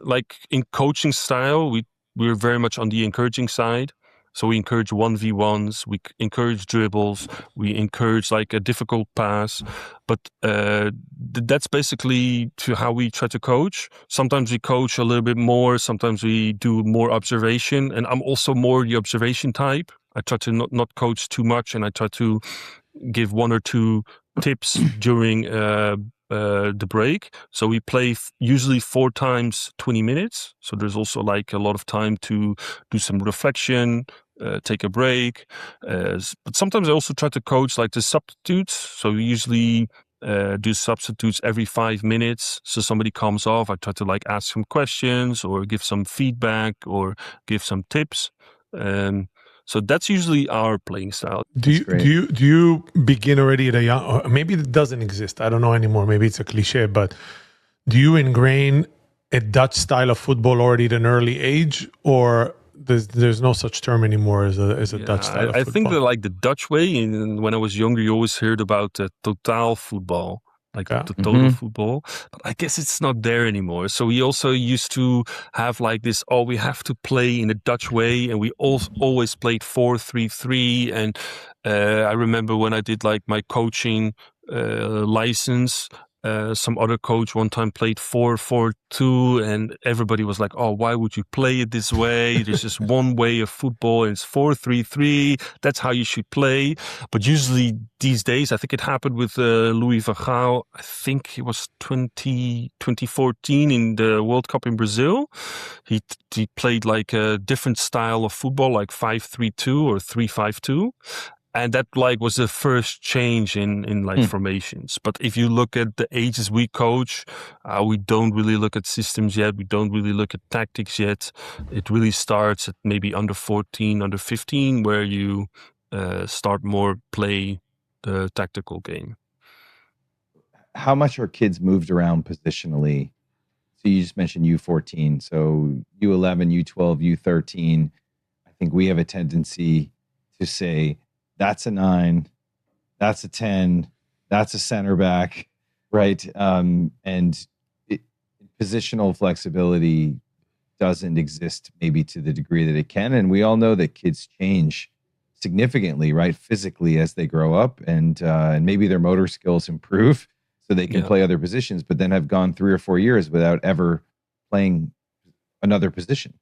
like in coaching style, we're very much on the encouraging side. So we encourage 1v1s, we encourage dribbles, we encourage like a difficult pass. But that's basically to how we try to coach. Sometimes we coach a little bit more, sometimes we do more observation. And I'm also more the observation type. I try to not coach too much, and I try to give 1 or 2 tips during the break. So we play usually 4 times 20 minutes. So there's also like a lot of time to do some reflection, take a break. But sometimes I also try to coach like the substitutes. So we usually do substitutes every 5 minutes. So somebody comes off, I try to like ask some questions or give some feedback or give some tips. So that's usually our playing style. Do you begin already at a young, or maybe it doesn't exist, I don't know anymore, maybe it's a cliche, but do you ingrain a Dutch style of football already at an early age, or there's no such term anymore as a Dutch style of football? I think that like the Dutch way, and when I was younger, you always heard about totaal football. Like the total football. But I guess it's not there anymore. So we also used to have like this, we have to play in a Dutch way. And we always played 4-3-3. And I remember when I did like my coaching license, some other coach one time played 4-4-2, and everybody was like, why would you play it this way? There's just one way of football, and it's 4-3-3. That's how you should play. But usually these days, I think it happened with Louis van Gaal. I think it was 2014 in the World Cup in Brazil. He played like a different style of football, like 5-3-2 or 3-5-2. And that was the first change in formations. But if you look at the ages we coach, we don't really look at systems yet. We don't really look at tactics yet. It really starts at maybe under 14, under 15, where you start more play the tactical game. How much are kids moved around positionally? So you just mentioned U14. So U11, U12, U13. I think we have a tendency to say, that's a 9, that's a 10, that's a center back, right? Positional flexibility doesn't exist maybe to the degree that it can. And we all know that kids change significantly, right? Physically as they grow up, and maybe their motor skills improve so they can play other positions, but then have gone 3 or 4 years without ever playing another position.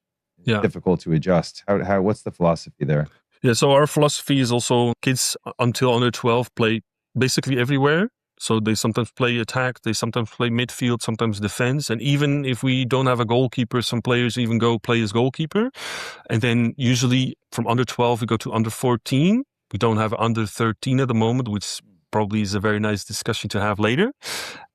It's difficult to adjust. What's the philosophy there? Yeah, so our philosophy is also kids until under 12 play basically everywhere. So they sometimes play attack, they sometimes play midfield, sometimes defense. And even if we don't have a goalkeeper, some players even go play as goalkeeper. And then usually from under 12, we go to under 14. We don't have under 13 at the moment, which probably is a very nice discussion to have later.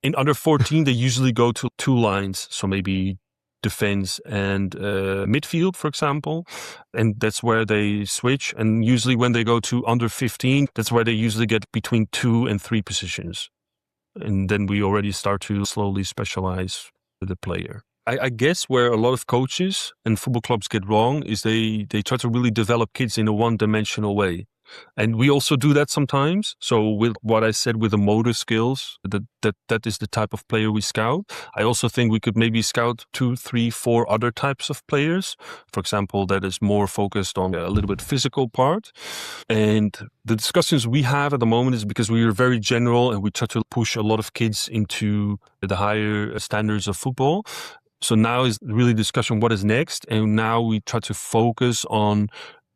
In under 14, they usually go to 2 lines. So maybe defense and midfield, for example. And that's where they switch. And usually when they go to under 15, that's where they usually get between 2 and 3 positions. And then we already start to slowly specialize the player. I guess where a lot of coaches and football clubs get wrong is they try to really develop kids in a one-dimensional way. And we also do that sometimes. So with what I said with the motor skills, that is the type of player we scout. I also think we could maybe scout 2, 3, 4 other types of players. For example, that is more focused on a little bit physical part. And the discussions we have at the moment is because we are very general and we try to push a lot of kids into the higher standards of football. So now is really discussion what is next. And now we try to focus on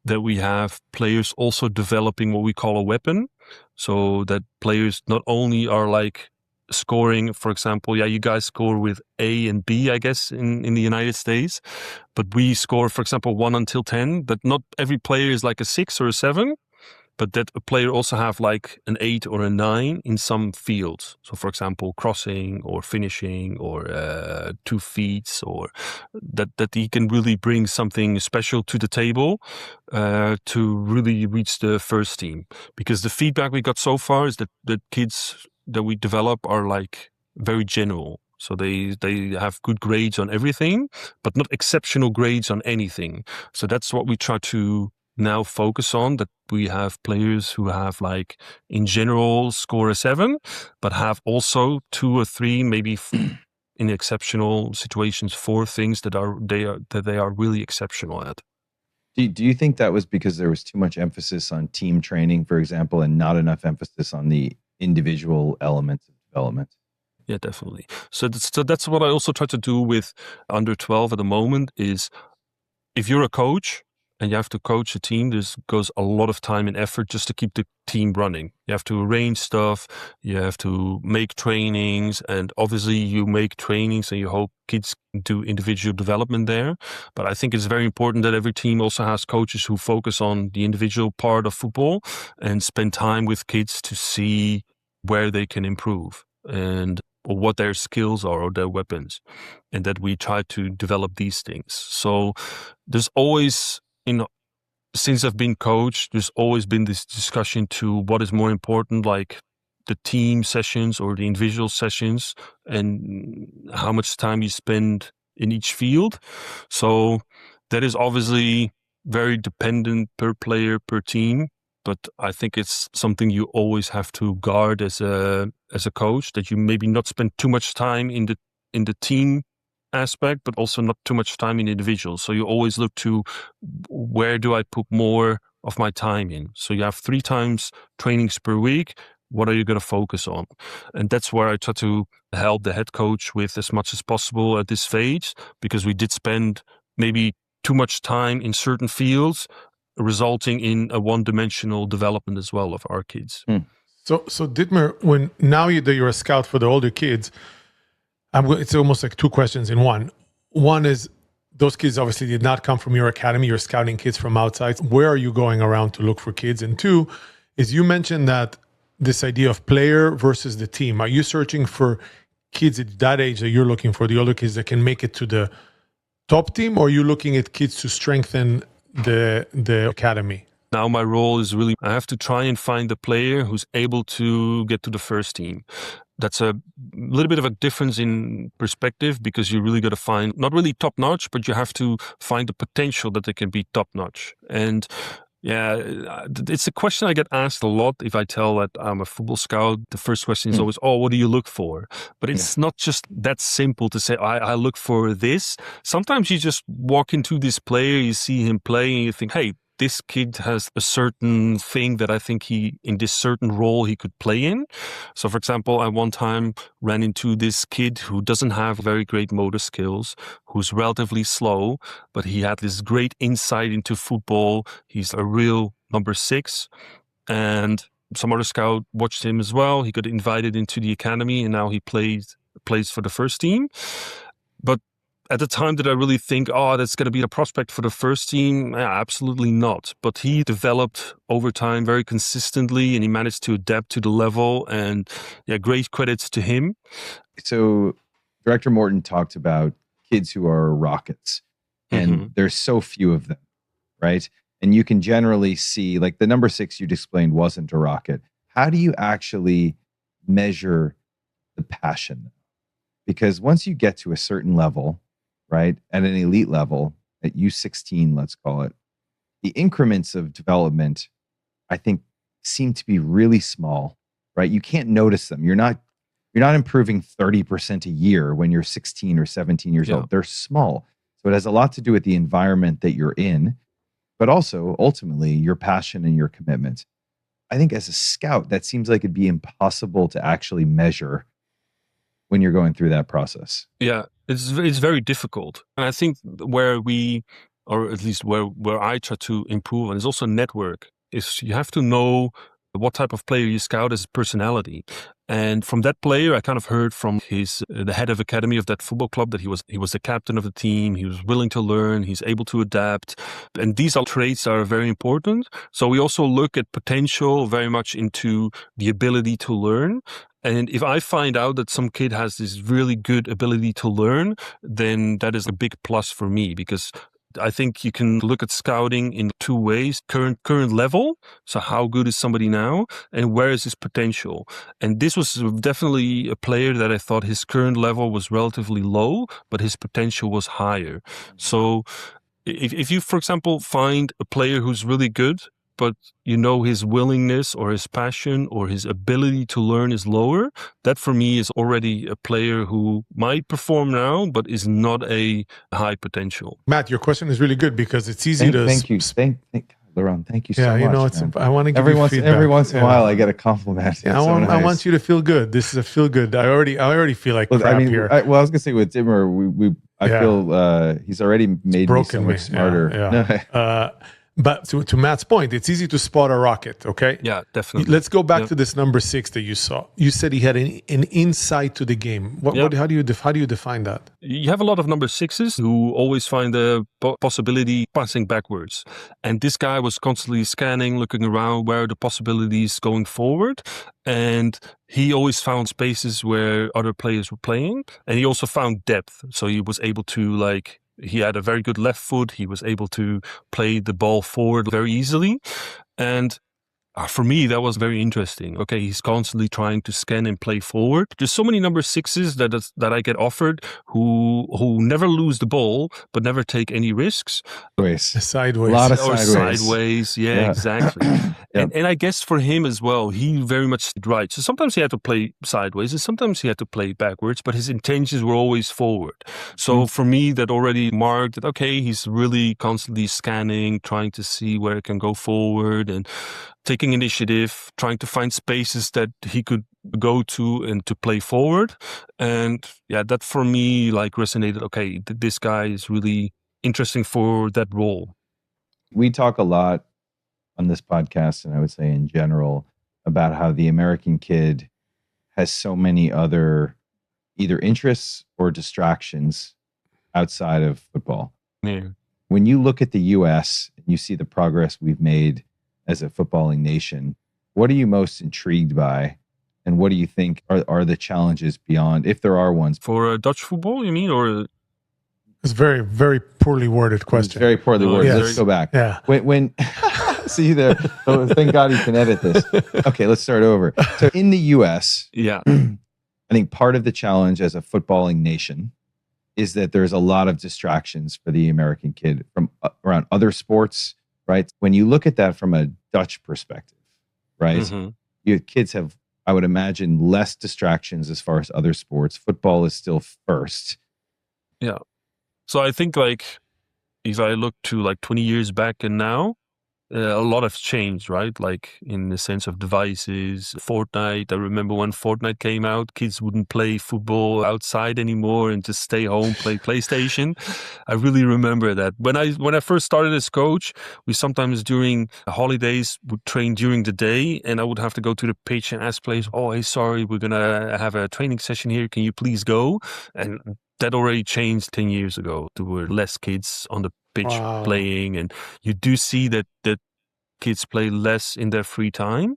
that we have players also developing what we call a weapon. So that players not only are scoring, for example, you guys score with A and B, I guess, in the United States. But we score, for example, 1 until 10. But not every player is like a 6 or a 7. But that a player also have an 8 or a 9 in some fields. So, for example, crossing or finishing or 2 feet, or that he can really bring something special to the table to really reach the first team. Because the feedback we got so far is that the kids that we develop are very general. So they have good grades on everything, but not exceptional grades on anything. So that's what we try to now focus on, that we have players who have in general score a 7, but have also 2 or 3, maybe in exceptional situations, 4 things that they are really exceptional at. Do you think that was because there was too much emphasis on team training, for example, and not enough emphasis on the individual elements of development? Yeah, definitely. So that's what I also try to do with under 12 at the moment is, if you're a coach and you have to coach a team, this goes a lot of time and effort just to keep the team running. You have to arrange stuff, you have to make trainings, and obviously you make trainings and you hope kids do individual development there. But I think it's very important that every team also has coaches who focus on the individual part of football and spend time with kids to see where they can improve and or what their skills are or their weapons, and that we try to develop these things. So there's always, since I've been coach, there's always been this discussion to what is more important, the team sessions or the individual sessions, and how much time you spend in each field. So that is obviously very dependent per player, per team. But I think it's something you always have to guard as a coach, that you maybe not spend too much time in the team aspect, but also not too much time in individuals. So you always look to where do I put more of my time in. So you have 3 times trainings per week. What are you going to focus on? And that's where I try to help the head coach with as much as possible at this phase, because we did spend maybe too much time in certain fields, resulting in a one-dimensional development as well of our kids. So Ditmer, when now that you're a scout for the older kids, it's almost like 2 questions in one. One is, those kids obviously did not come from your academy. You're scouting kids from outside. Where are you going around to look for kids? And 2, is you mentioned that this idea of player versus the team. Are you searching for kids at that age that you're looking for, the older kids that can make it to the top team, or are you looking at kids to strengthen the academy? Now my role is really, I have to try and find the player who's able to get to the first team. That's a little bit of a difference in perspective, because you really got to find, not really top notch, but you have to find the potential that they can be top notch. And yeah, it's a question I get asked a lot. If I tell that I'm a football scout, the first question is always, oh, what do you look for? But it's not just that simple to say, I look for this. Sometimes you just walk into this player, you see him play, and you think, hey, this kid has a certain thing that I think in this certain role he could play in. So for example, I one time ran into this kid who doesn't have very great motor skills, who's relatively slow, but he had this great insight into football. He's a real number 6. And some other scout watched him as well. He got invited into the academy, and now he plays for the first team. But at the time, did I really think, oh, that's going to be a prospect for the first team? Yeah, absolutely not. But he developed over time very consistently, and he managed to adapt to the level. And yeah, great credits to him. So Director Morton talked about kids who are rockets, and there's so few of them, right? And you can generally see, like the number 6 you explained wasn't a rocket. How do you actually measure the passion? Because once you get to a certain level, right, at an elite level, at U16, let's call it, the increments of development, I think, seem to be really small, right? You can't notice them. You're not improving 30% a year when you're 16 or 17 years old. They're small. So it has a lot to do with the environment that you're in, but also ultimately your passion and your commitment. I think as a scout, that seems like it'd be impossible to actually measure when you're going through that process. Yeah, it's very difficult. And I think where we, or at least where I try to improve, and it's also network, is you have to know what type of player you scout as personality. And from that player, I kind of heard from the head of academy of that football club that he was the captain of the team. He was willing to learn. He's able to adapt. And these are traits that are very important. So we also look at potential very much into the ability to learn. And if I find out that some kid has this really good ability to learn, then that is a big plus for me, because I think you can look at scouting in 2 ways: current level, so how good is somebody now, and where is his potential. And this was definitely a player that I thought his current level was relatively low, but his potential was higher. So if you, for example, find a player who's really good, but you know his willingness or his passion or his ability to learn is lower, that for me is already a player who might perform now, but is not a high potential. Matt, your question is really good, because it's easy to... Thank you. Laurent, thank you so much. Yeah, you know, I want to give you feedback. Every once in a while, I get a compliment. Yeah, I want you to feel good. This is a feel good. I already feel like crap here. I was gonna say with Ditmer, I feel he's already made me so much smarter. Yeah. But to Matt's point, it's easy to spot a rocket, okay? Yeah, definitely. Let's go back to this number 6 that you saw. You said he had an insight to the game. How do you define that? You have a lot of number 6s who always find the possibility passing backwards. And this guy was constantly scanning, looking around where are the possibilities going forward. And he always found spaces where other players were playing. And he also found depth. So he was able to he had a very good left foot. He was able to play the ball forward very easily. And for me, that was very interesting. Okay, he's constantly trying to scan and play forward. There's so many number 6s that I get offered who never lose the ball, but never take any risks. Sideways. A lot of sideways. Yeah, exactly. And I guess for him as well, he very much did right. So sometimes he had to play sideways and sometimes he had to play backwards, but his intentions were always forward. So for me, that already marked that, okay, he's really constantly scanning, trying to see where it can go forward and taking initiative, trying to find spaces that he could go to and to play forward. And yeah, that for me resonated. Okay, this guy is really interesting for that role. We talk a lot on this podcast, and I would say in general, about how the American kid has so many other either interests or distractions outside of football. Yeah. When you look at the US and you see the progress we've made as a footballing nation, What are you most intrigued by? And what do you think are the challenges beyond, if there are ones? For Dutch football, you mean? Or It's a very, very poorly worded question. It's very poorly worded. Yes. Let's go back. Yeah. When see there. Oh, thank God you can edit this. Okay, let's start over. So in the US, yeah, I think part of the challenge as a footballing nation is that there's a lot of distractions for the American kid from around other sports, right? When you look at that from a Dutch perspective, right? Mm-hmm. Your kids have, I would imagine, less distractions as far as other sports. Football is still first. Yeah. So I think like if I look to like 20 years back and now, a lot has changed, right? Like in the sense of devices, Fortnite. I remember when Fortnite came out, kids wouldn't play football outside anymore and just stay home, play PlayStation. I really remember that. When I first started as coach, we sometimes during holidays would train during the day, and I would have to go to the pitch and ask players, "Oh, hey, sorry, we're gonna have a training session here. Can you please go?" And that already changed 10 years ago. There were less kids on the pitch playing, and you do see that kids play less in their free time,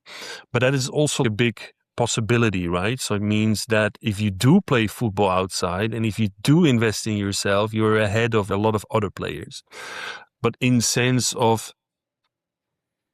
but that is also a big possibility, right? So it means that if you do play football outside and if you do invest in yourself, you're ahead of a lot of other players. But in sense of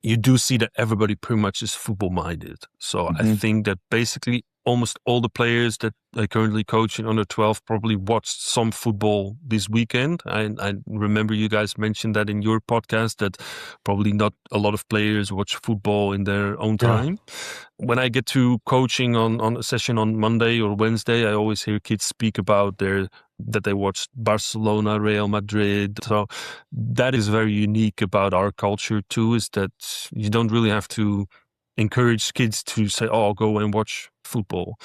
you do see that everybody pretty much is football minded. So I think that basically almost all the players that I currently coach in under 12 probably watched some football this weekend. I remember you guys mentioned that in your podcast that probably not a lot of players watch football in their own time. Yeah. When I get to coaching on a session on Monday or Wednesday, I always hear kids speak about that they watched Barcelona, Real Madrid. So that is very unique about our culture too, is that you don't really have to encourage kids to say, "Oh, I'll go and watch football."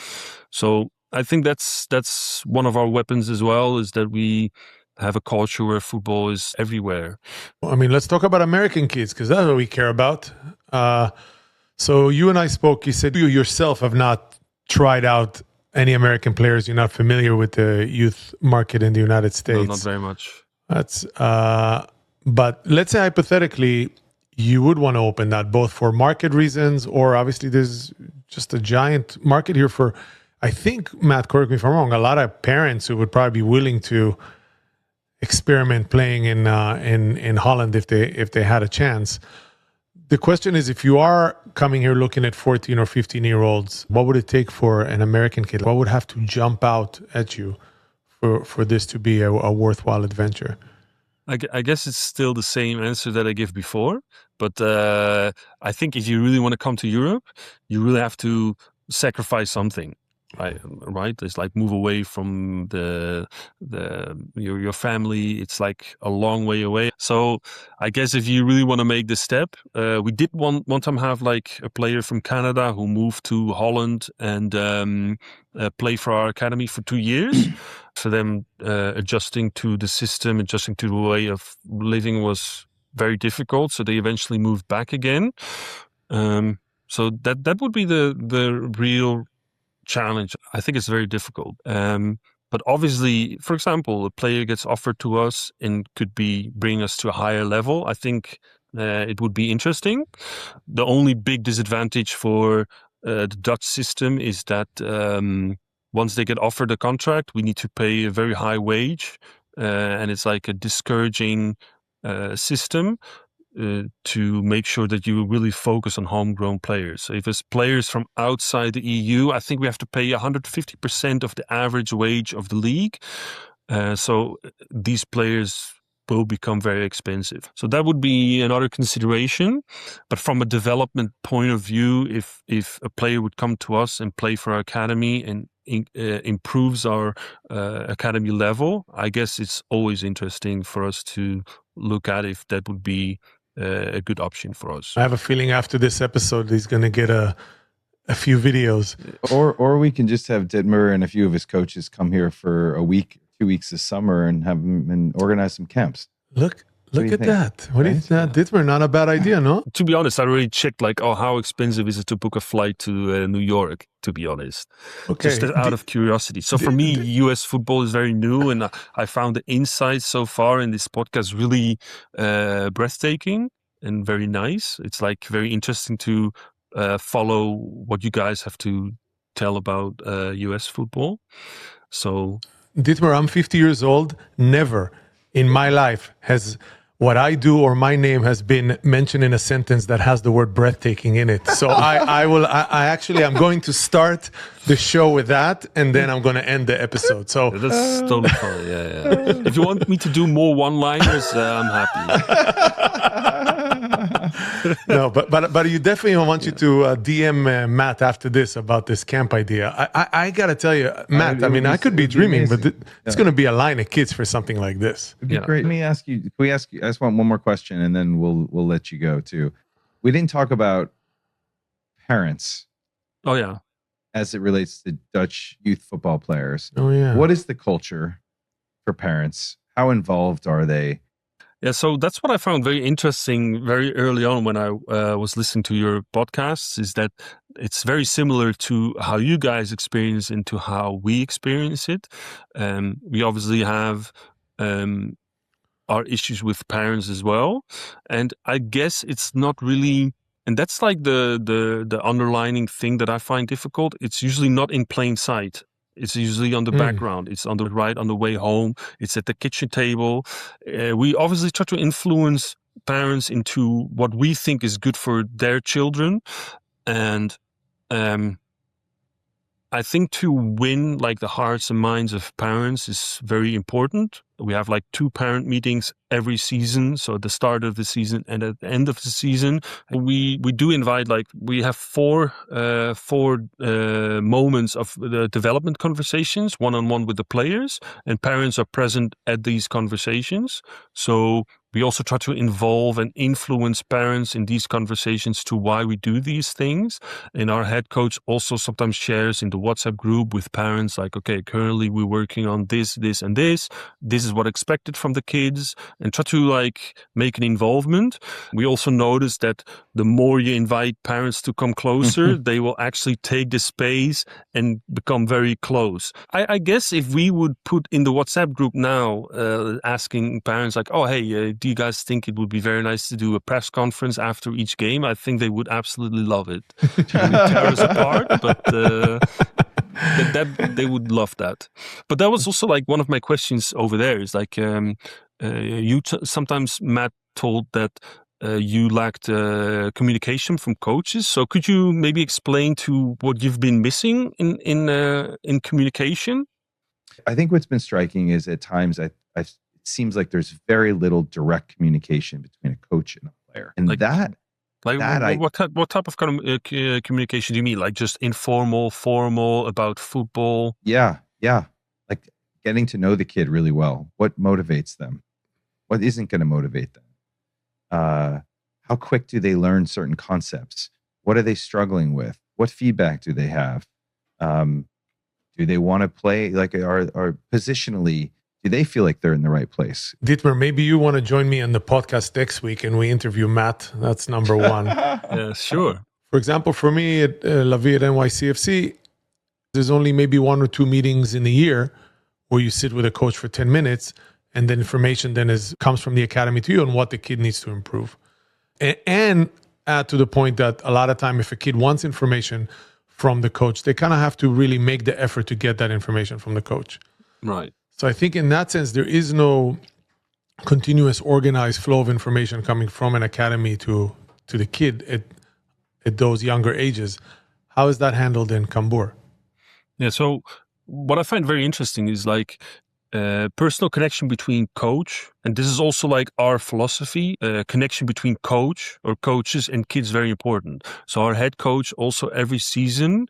So I think that's one of our weapons as well, is that we have a culture where football is everywhere. I mean, let's talk about American kids, because that's what we care about. So you and I spoke, you said you yourself have not tried out any American players. You're not familiar with the youth market in the United States. No, not very much. That's, but let's say hypothetically, you would want to open that both for market reasons, or obviously there's just a giant market here for, I think, Matt, correct me if I'm wrong, a lot of parents who would probably be willing to experiment playing in Holland if they had a chance. The question is, if you are coming here looking at 14 or 15-year-olds, what would it take for an American kid? What would have to jump out at you for this to be a worthwhile adventure? I guess it's still the same answer that I gave before, but I think if you really want to come to Europe, you really have to sacrifice something, right? It's like move away from your family. It's like a long way away. So I guess if you really want to make the step, we did one time have like a player from Canada who moved to Holland and play for our academy for 2 years. For them, adjusting to the system, adjusting to the way of living was very difficult. So they eventually moved back again. So that would be the real challenge. I think it's very difficult. But obviously, for example, a player gets offered to us and could bring us to a higher level. I think it would be interesting. The only big disadvantage for the Dutch system is that once they get offered a contract, we need to pay a very high wage, and it's like a discouraging system to make sure that you really focus on homegrown players. So if it's players from outside the EU, I think we have to pay 150% of the average wage of the league. So these players will become very expensive. So that would be another consideration. But from a development point of view, if a player would come to us and play for our academy and improves our academy level, I guess it's always interesting for us to look at if that would be a good option for us. I have a feeling after this episode, he's going to get a few videos. Or we can just have Ditmer and a few of his coaches come here for a week, 2 weeks this summer and have them and organize some camps. Look at that. What do you think? Ditmer, not a bad idea, no? To be honest, I already checked how expensive is it to book a flight to New York, to be honest. Okay. Just out of curiosity. So for me, US football is very new, and I found the insights so far in this podcast really breathtaking and very nice. It's like very interesting to follow what you guys have to tell about US football. So, Ditmer, I'm 50 years old. Never in my life has what I do or my name has been mentioned in a sentence that has the word breathtaking in it. So I'm going to start the show with that, and then I'm going to end the episode. So that's totally fine. Yeah. If you want me to do more one-liners, I'm happy. No, but you definitely want you to DM Matt after this about this camp idea. I gotta tell you, Matt. I could be dreaming, but it's going to be a line of kids for something like this. It'd be great. Let me ask you. Can we ask you? I just want one more question, and then we'll let you go too. We didn't talk about parents. Oh yeah. As it relates to Dutch youth football players. Oh yeah. What is the culture for parents? How involved are they? Yeah, so that's what I found very interesting very early on when I was listening to your podcasts, is that it's very similar to how you guys experience and to how we experience it. We obviously have our issues with parents as well. And I guess it's not really, and that's like the underlining thing that I find difficult. It's usually not in plain sight. It's usually on the background. It's on the way home. It's at the kitchen table. We obviously try to influence parents into what we think is good for their children. And I think to win like the hearts and minds of parents is very important. We have like 2 parent meetings every season. So at the start of the season and at the end of the season, we do invite, like we have four moments of the development conversations, one-on-one with the players, and parents are present at these conversations. So we also try to involve and influence parents in these conversations to why we do these things. And our head coach also sometimes shares in the WhatsApp group with parents, like, okay, currently we're working on this, this, and this. This is what expected from the kids, and try to like make an involvement. We also notice that the more you invite parents to come closer, they will actually take the space and become very close. I guess if we would put in the WhatsApp group now, asking parents like, oh, hey, do you guys think it would be very nice to do a press conference after each game? I think they would absolutely love it. It would tear us apart, but that they would love that. But that was also like one of my questions over there is like, sometimes Matt told that you lacked communication from coaches. So could you maybe explain to what you've been missing in communication? I think what's been striking is at times it seems like there's very little direct communication between a coach and a player, and what type of communication do you mean? Like just informal, formal about football? Yeah, like getting to know the kid really well. What motivates them? What isn't going to motivate them? How quick do they learn certain concepts? What are they struggling with? What feedback do they have? Do they want to play? Like, are positionally, do they feel like they're in the right place? Ditmer, maybe you want to join me on the podcast next week and we interview Matt. That's number one. Yeah, sure. For example, for me at La Vie at NYCFC, there's only maybe 1 or 2 meetings in a year where you sit with a coach for 10 minutes and the information then comes from the academy to you on what the kid needs to improve. And add to the point that a lot of time if a kid wants information from the coach, they kind of have to really make the effort to get that information from the coach. Right. So I think in that sense, there is no continuous organized flow of information coming from an academy to the kid at those younger ages. How is that handled in Cambuur? Yeah, so what I find very interesting is like personal connection between coach, and this is also like our philosophy, connection between coach or coaches and kids, very important. So our head coach also every season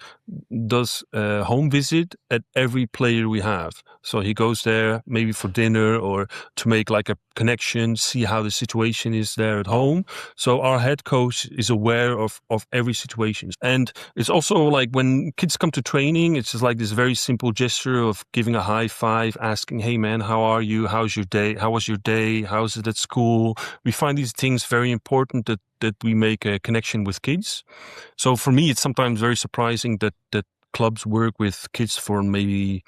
does a home visit at every player we have. So he goes there maybe for dinner or to make like a connection, see how the situation is there at home. So our head coach is aware of every situation. And it's also like when kids come to training, it's just like this very simple gesture of giving a high five, asking, hey man, how are you? How's your day? How was your day? How's it at school? We find these things very important that we make a connection with kids. So for me, it's sometimes very surprising that clubs work with kids for maybe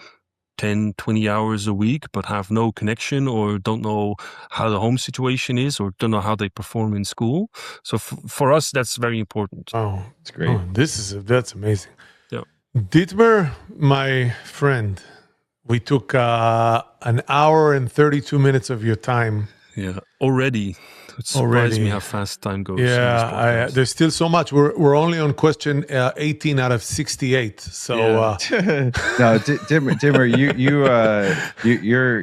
10, 20 hours a week, but have no connection or don't know how the home situation is or don't know how they perform in school. So for us, that's very important. Oh, It's great. Oh, that's amazing. Yeah. Ditmer, my friend, we took an hour and 32 minutes of your time. Yeah, already. It surprised me how fast time goes. Yeah, there's still so much. We're only on question 18 out of 68. So No, Ditmer,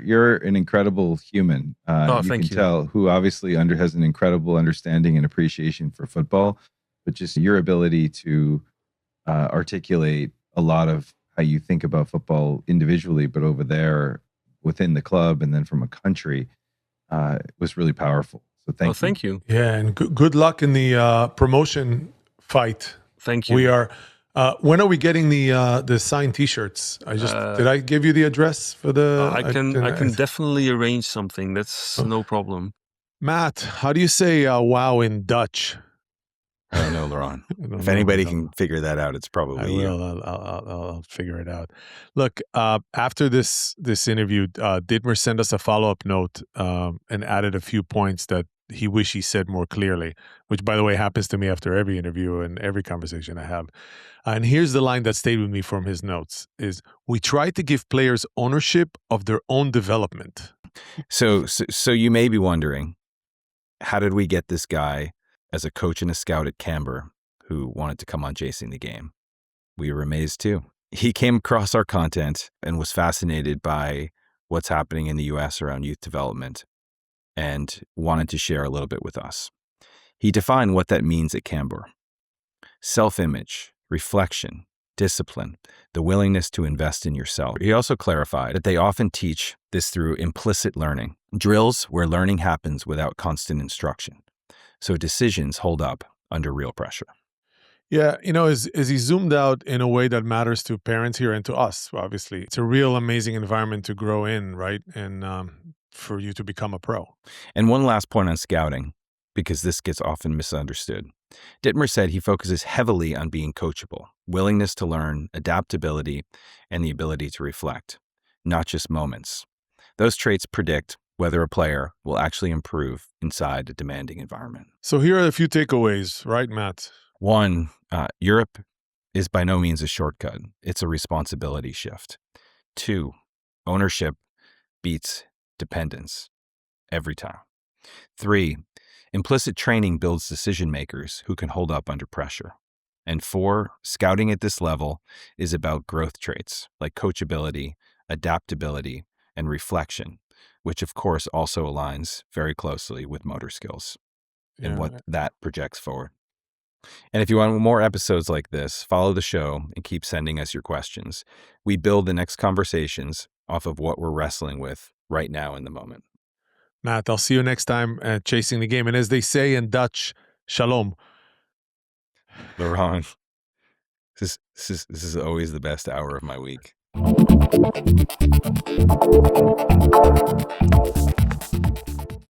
you're an incredible human. You thank can you. tell who obviously has an incredible understanding and appreciation for football, but just your ability to articulate a lot of how you think about football individually, but over there within the club and then from a country was really powerful. So thank you. Yeah, and good luck in the promotion fight. Thank you. We are. When are we getting the signed T-shirts? Did I give you the address for the? I can definitely arrange something. That's no problem. Matt, how do you say wow in Dutch? I don't know, Laurent. If anybody can figure that out, it's probably you. I'll figure it out. Look, after this interview, Ditmer sent us a follow-up note and added a few points that he wished he said more clearly, which, by the way, happens to me after every interview and every conversation I have. And here's the line that stayed with me from his notes is, we try to give players ownership of their own development. So you may be wondering, how did we get this guy as a coach and a scout at Cambuur who wanted to come on Chasing the Game? We were amazed too. He came across our content and was fascinated by what's happening in the US around youth development and wanted to share a little bit with us. He defined what that means at Cambuur: self-image, reflection, discipline, the willingness to invest in yourself. He also clarified that they often teach this through implicit learning, drills where learning happens without constant instruction. So decisions hold up under real pressure. Yeah, as he zoomed out in a way that matters to parents here and to us, obviously. It's a real amazing environment to grow in, right? And for you to become a pro. And one last point on scouting, because this gets often misunderstood. Ditmer said he focuses heavily on being coachable, willingness to learn, adaptability, and the ability to reflect, not just moments. Those traits predict whether a player will actually improve inside a demanding environment. So here are a few takeaways, right, Matt? One, Europe is by no means a shortcut. It's a responsibility shift. Two, ownership beats dependence every time. Three, implicit training builds decision makers who can hold up under pressure. And four, scouting at this level is about growth traits like coachability, adaptability, and reflection, which of course also aligns very closely with motor skills and what that projects forward. And if you want more episodes like this, follow the show and keep sending us your questions. We build the next conversations off of what we're wrestling with right now in the moment. Matt, I'll see you next time at Chasing the Game. And as they say in Dutch, shalom. Laurent, this is always the best hour of my week.